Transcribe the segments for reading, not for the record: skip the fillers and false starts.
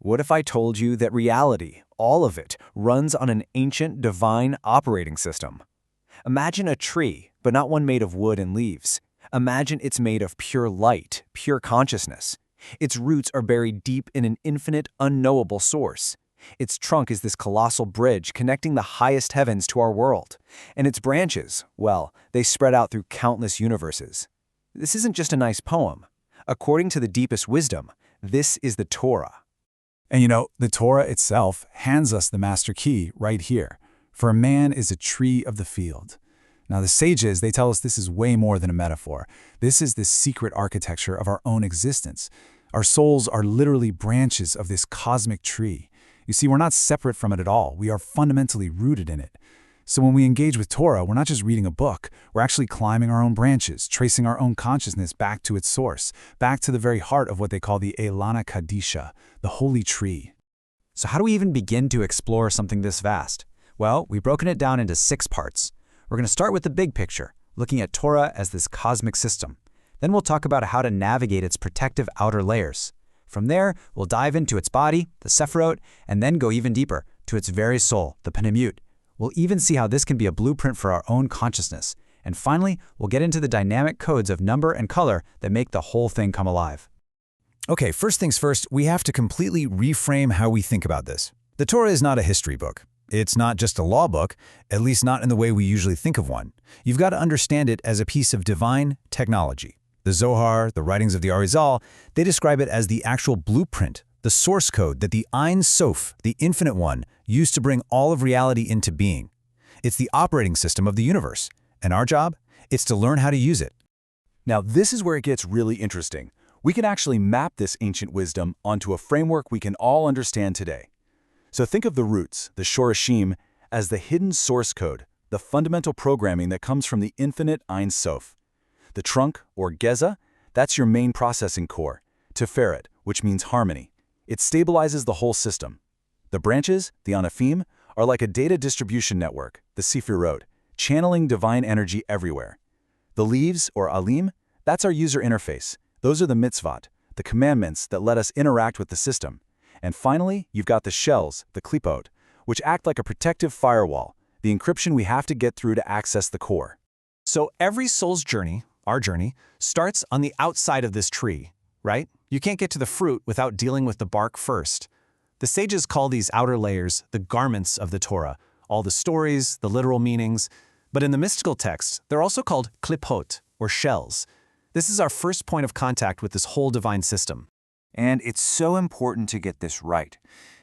What if I told you that reality, all of it, runs on an ancient divine operating system? Imagine a tree, but not one made of wood and leaves. Imagine it's made of pure light, pure consciousness. Its roots are buried deep in an infinite, unknowable source. Its trunk is this colossal bridge connecting the highest heavens to our world. And its branches, well, they spread out through countless universes. This isn't just a nice poem. According to the deepest wisdom, this is the Torah. And the Torah itself hands us the master key right here. For a man is a tree of the field. Now the sages, they tell us this is way more than a metaphor. This is the secret architecture of our own existence. Our souls are literally branches of this cosmic tree. You see, we're not separate from it at all. We are fundamentally rooted in it. So when we engage with Torah, we're not just reading a book. We're actually climbing our own branches, tracing our own consciousness back to its source, back to the very heart of what they call the Elana Kadisha, the holy tree. So how do we even begin to explore something this vast? Well, we've broken it down into 6 parts. We're going to start with the big picture, looking at Torah as this cosmic system. Then we'll talk about how to navigate its protective outer layers. From there, we'll dive into its body, the Sephirot, and then go even deeper, to its very soul, the Pnimut. We'll even see how this can be a blueprint for our own consciousness. And finally, we'll get into the dynamic codes of number and color that make the whole thing come alive. Okay, first things first, we have to completely reframe how we think about this. The Torah is not a history book. It's not just a law book, at least not in the way we usually think of one. You've got to understand it as a piece of divine technology. The Zohar, the writings of the Arizal, they describe it as the actual blueprint, the source code that the Ein Sof, the Infinite One, used to bring all of reality into being. It's the operating system of the universe, and our job? It's to learn how to use it. Now, this is where it gets really interesting. We can actually map this ancient wisdom onto a framework we can all understand today. So think of the roots, the Shorashim, as the hidden source code, the fundamental programming that comes from the infinite Ein Sof. The trunk, or Geza, that's your main processing core. Sephirot, which means harmony. It stabilizes the whole system. The branches, the Anafim, are like a data distribution network, the Sephirot, channeling divine energy everywhere. The leaves, or Alim, that's our user interface. Those are the mitzvot, the commandments that let us interact with the system. And finally, you've got the shells, the Klipot, which act like a protective firewall, the encryption we have to get through to access the core. So every soul's journey, our journey, starts on the outside of this tree, right? You can't get to the fruit without dealing with the bark first. The sages call these outer layers the garments of the Torah, all the stories, the literal meanings. But in the mystical texts, they're also called Klipot, or shells. This is our first point of contact with this whole divine system. And it's so important to get this right.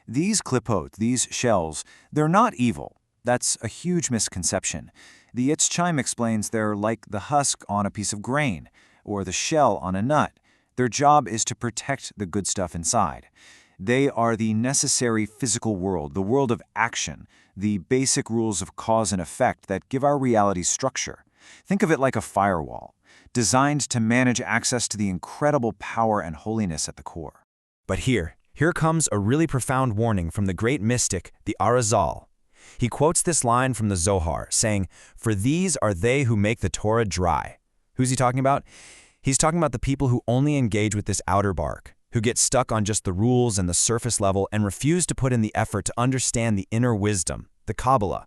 These Klipot, these shells, they're not evil. That's a huge misconception. The Yitz Chaim explains they're like the husk on a piece of grain, or the shell on a nut. Their job is to protect the good stuff inside. They are the necessary physical world, the world of action, the basic rules of cause and effect that give our reality structure. Think of it like a firewall, designed to manage access to the incredible power and holiness at the core. But here comes a really profound warning from the great mystic, the Arizal. He quotes this line from the Zohar, saying, "For these are they who make the Torah dry." Who's he talking about? He's talking about the people who only engage with this outer bark, who get stuck on just the rules and the surface level and refuse to put in the effort to understand the inner wisdom, the Kabalah.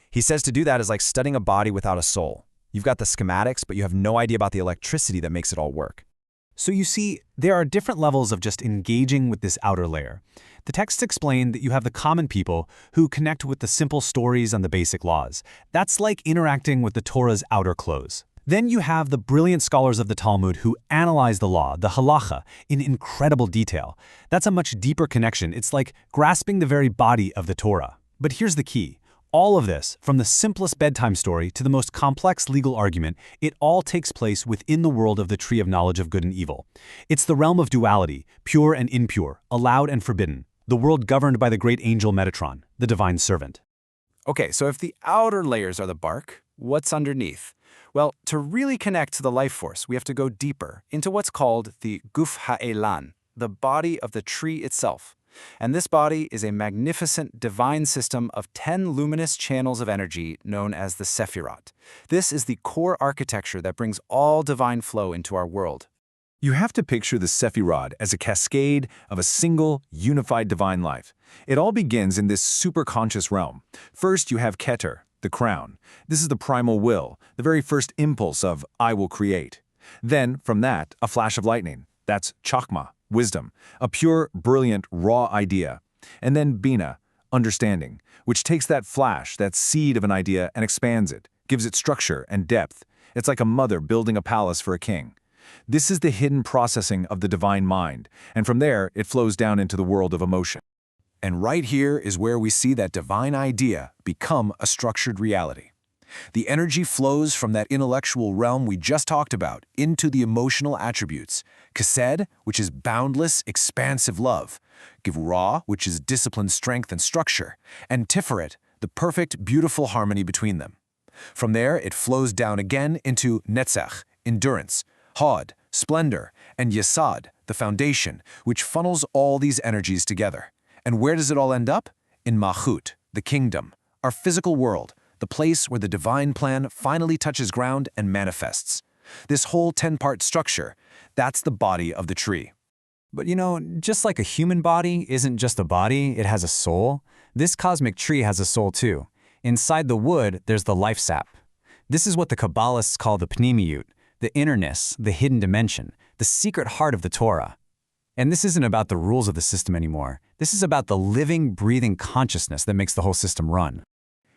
He says to do that is like studying a body without a soul. You've got the schematics, but you have no idea about the electricity that makes it all work. So you see, there are different levels of just engaging with this outer layer. The texts explain that you have the common people who connect with the simple stories and the basic laws. That's like interacting with the Torah's outer clothes. Then you have the brilliant scholars of the Talmud who analyze the law, the halacha, in incredible detail. That's a much deeper connection. It's like grasping the very body of the Torah. But here's the key. All of this, from the simplest bedtime story to the most complex legal argument, it all takes place within the world of the tree of knowledge of good and evil. It's the realm of duality, pure and impure, allowed and forbidden, the world governed by the great angel Metatron, the divine servant. Okay, so if the outer layers are the bark, what's underneath? Well, to really connect to the life force, we have to go deeper into what's called the Guf Ha'elan, the body of the tree itself. And this body is a magnificent divine system of 10 luminous channels of energy known as the Sephirot. This is the core architecture that brings all divine flow into our world. You have to picture the Sephirot as a cascade of a single, unified divine life. It all begins in this superconscious realm. First, you have Keter, the crown. This is the primal will, the very first impulse of I will create. Then, from that, a flash of lightning. That's Chakma, wisdom, a pure, brilliant, raw idea. And then Bina, understanding, which takes that flash, that seed of an idea, and expands it, gives it structure and depth. It's like a mother building a palace for a king. This is the hidden processing of the divine mind, and from there, it flows down into the world of emotion. And right here is where we see that divine idea become a structured reality. The energy flows from that intellectual realm we just talked about into the emotional attributes. Chesed, which is boundless, expansive love. Gevurah, which is disciplined strength and structure. And Tiferet, the perfect, beautiful harmony between them. From there, it flows down again into Netzach, endurance, Hod, splendor, and Yesod, the foundation, which funnels all these energies together. And where does it all end up? In Malchut, the kingdom, our physical world, the place where the divine plan finally touches ground and manifests. This whole 10-part structure, that's the body of the tree. But just like a human body isn't just a body, it has a soul, this cosmic tree has a soul too. Inside the wood, there's the life sap. This is what the Kabbalists call the Pnimiyut, the innerness, the hidden dimension, the secret heart of the Torah. And this isn't about the rules of the system anymore. This is about the living, breathing consciousness that makes the whole system run.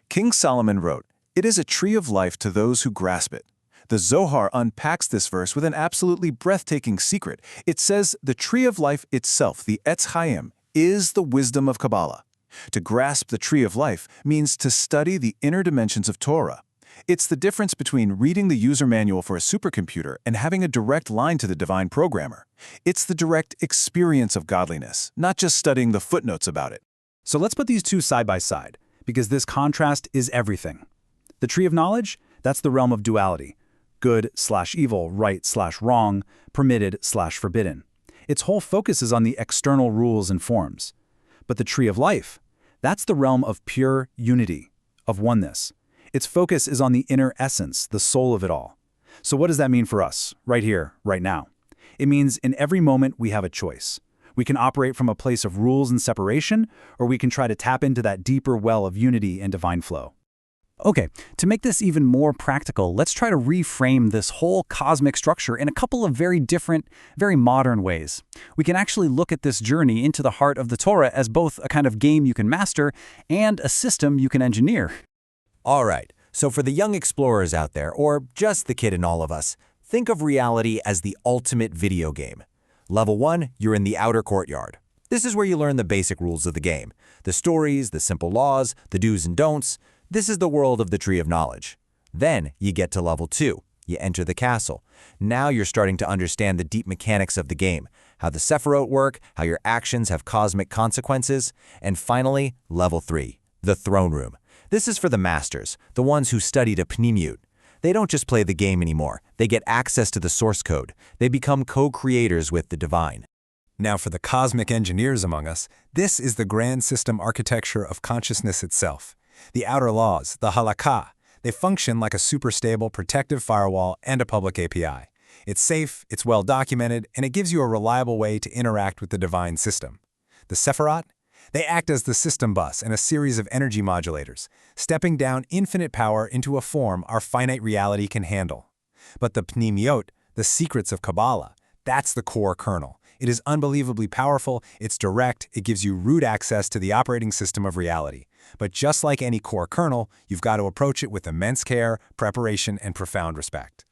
King Solomon wrote, "It is a tree of life to those who grasp it." The Zohar unpacks this verse with an absolutely breathtaking secret. It says the tree of life itself, the Etz Chaim, is the wisdom of Kabbalah. To grasp the tree of life means to study the inner dimensions of Torah. It's the difference between reading the user manual for a supercomputer and having a direct line to the divine programmer. It's the direct experience of godliness, not just studying the footnotes about it. So let's put these two side by side, because this contrast is everything. The tree of knowledge, that's the realm of duality. Good/evil, right/wrong, permitted/forbidden. Its whole focus is on the external rules and forms. But the tree of life, that's the realm of pure unity, of oneness. Its focus is on the inner essence, the soul of it all. So what does that mean for us, right here, right now? It means in every moment we have a choice. We can operate from a place of rules and separation, or we can try to tap into that deeper well of unity and divine flow. Okay, to make this even more practical, let's try to reframe this whole cosmic structure in a couple of very different, very modern ways. We can actually look at this journey into the heart of the Torah as both a kind of game you can master and a system you can engineer. All right, so for the young explorers out there, or just the kid in all of us, think of reality as the ultimate video game. Level 1, you're in the outer courtyard. This is where you learn the basic rules of the game. The stories, the simple laws, the do's and don'ts. This is the world of the Tree of Knowledge. Then you get to level 2. You enter the castle. Now you're starting to understand the deep mechanics of the game, how the Sephirot work, how your actions have cosmic consequences, and finally, level 3, the throne room. This is for the masters, the ones who studied a Pnimiyut. They don't just play the game anymore. They get access to the source code. They become co-creators with the divine. Now for the cosmic engineers among us, this is the grand system architecture of consciousness itself. The outer laws, the halakha, they function like a super-stable protective firewall and a public API. It's safe, it's well documented, and it gives you a reliable way to interact with the divine system. The Sephirot, they act as the system bus and a series of energy modulators, stepping down infinite power into a form our finite reality can handle. But the Pnimiyot, the secrets of Kabalah, that's the core kernel. It is unbelievably powerful, it's direct, it gives you root access to the operating system of reality. But just like any core kernel, you've got to approach it with immense care, preparation, and profound respect.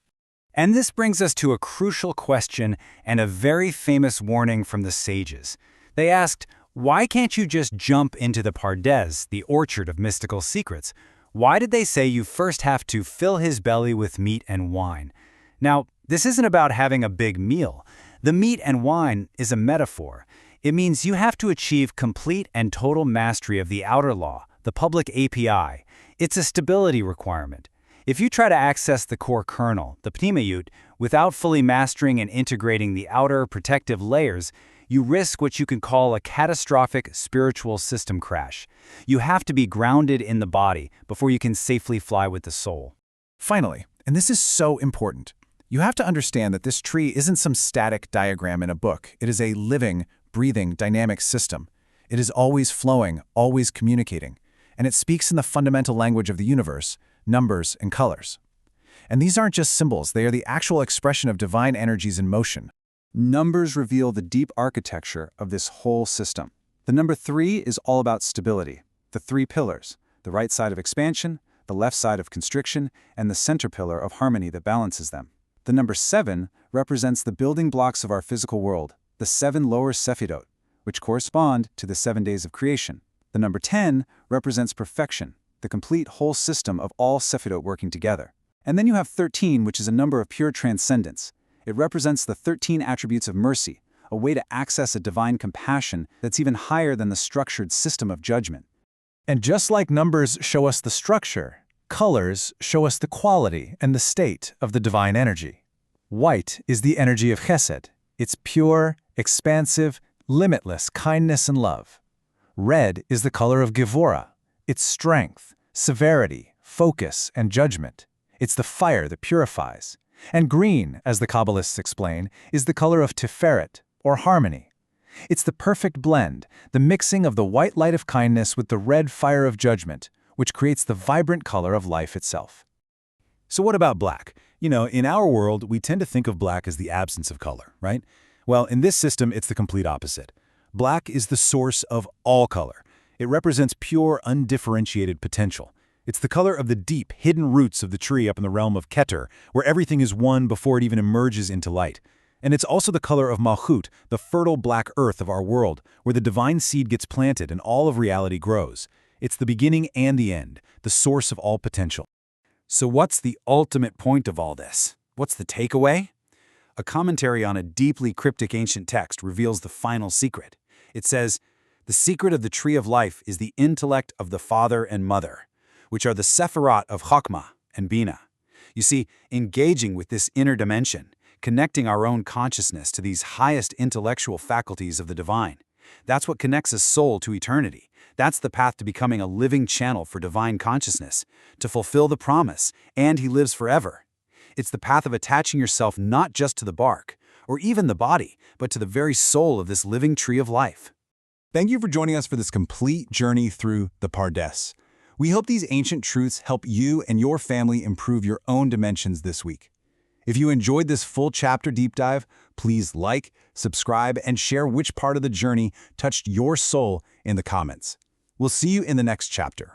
And this brings us to a crucial question and a very famous warning from the sages. They asked, why can't you just jump into the Pardes, the orchard of mystical secrets? Why did they say you first have to fill his belly with meat and wine? Now, this isn't about having a big meal. The meat and wine is a metaphor. It means you have to achieve complete and total mastery of the outer law, the public API. It's a stability requirement. If you try to access the core kernel, the Pnimiyut, without fully mastering and integrating the outer protective layers, you risk what you can call a catastrophic spiritual system crash. You have to be grounded in the body before you can safely fly with the soul. Finally, and this is so important, You have to understand that this tree isn't some static diagram in a book. It is a living, breathing, dynamic system. It is always flowing, always communicating, and it speaks in the fundamental language of the universe, numbers and colors. And these aren't just symbols, they are the actual expression of divine energies in motion. Numbers reveal the deep architecture of this whole system. The number 3 is all about stability. The 3 pillars, the right side of expansion, the left side of constriction, and the center pillar of harmony that balances them. The number 7 represents the building blocks of our physical world, the 7 lower Sephirot, which correspond to the 7 days of creation. The number 10 represents perfection, the complete whole system of all Sephirot working together. And then you have 13, which is a number of pure transcendence. It represents the 13 attributes of mercy, a way to access a divine compassion that's even higher than the structured system of judgment. And just like numbers show us the structure, colors show us the quality and the state of the divine energy. White is the energy of Chesed. It's pure, expansive, limitless kindness and love. Red is the color of Gevurah. It's strength, severity, focus, and judgment. It's the fire that purifies. And green, as the Kabbalists explain, is the color of Tiferet, or harmony. It's the perfect blend, the mixing of the white light of kindness with the red fire of judgment, which creates the vibrant color of life itself. So what about black? You know, in our world, we tend to think of black as the absence of color, right? Well, in this system, it's the complete opposite. Black is the source of all color. It represents pure, undifferentiated potential. It's the color of the deep, hidden roots of the tree up in the realm of Keter, where everything is one before it even emerges into light. And it's also the color of Malchut, the fertile black earth of our world, where the divine seed gets planted and all of reality grows. It's the beginning and the end, the source of all potential. So what's the ultimate point of all this? What's the takeaway? A commentary on a deeply cryptic ancient text reveals the final secret. It says, "The secret of the tree of life is the intellect of the father and mother, which are the Sephirot of Chokmah and Bina." You see, engaging with this inner dimension, connecting our own consciousness to these highest intellectual faculties of the divine, that's what connects a soul to eternity. That's the path to becoming a living channel for divine consciousness, to fulfill the promise, and he lives forever. It's the path of attaching yourself not just to the bark, or even the body, but to the very soul of this living tree of life. Thank you for joining us for this complete journey through the Pardes. We hope these ancient truths help you and your family improve your own dimensions this week. If you enjoyed this full chapter deep dive, please like, subscribe, and share which part of the journey touched your soul in the comments. We'll see you in the next chapter.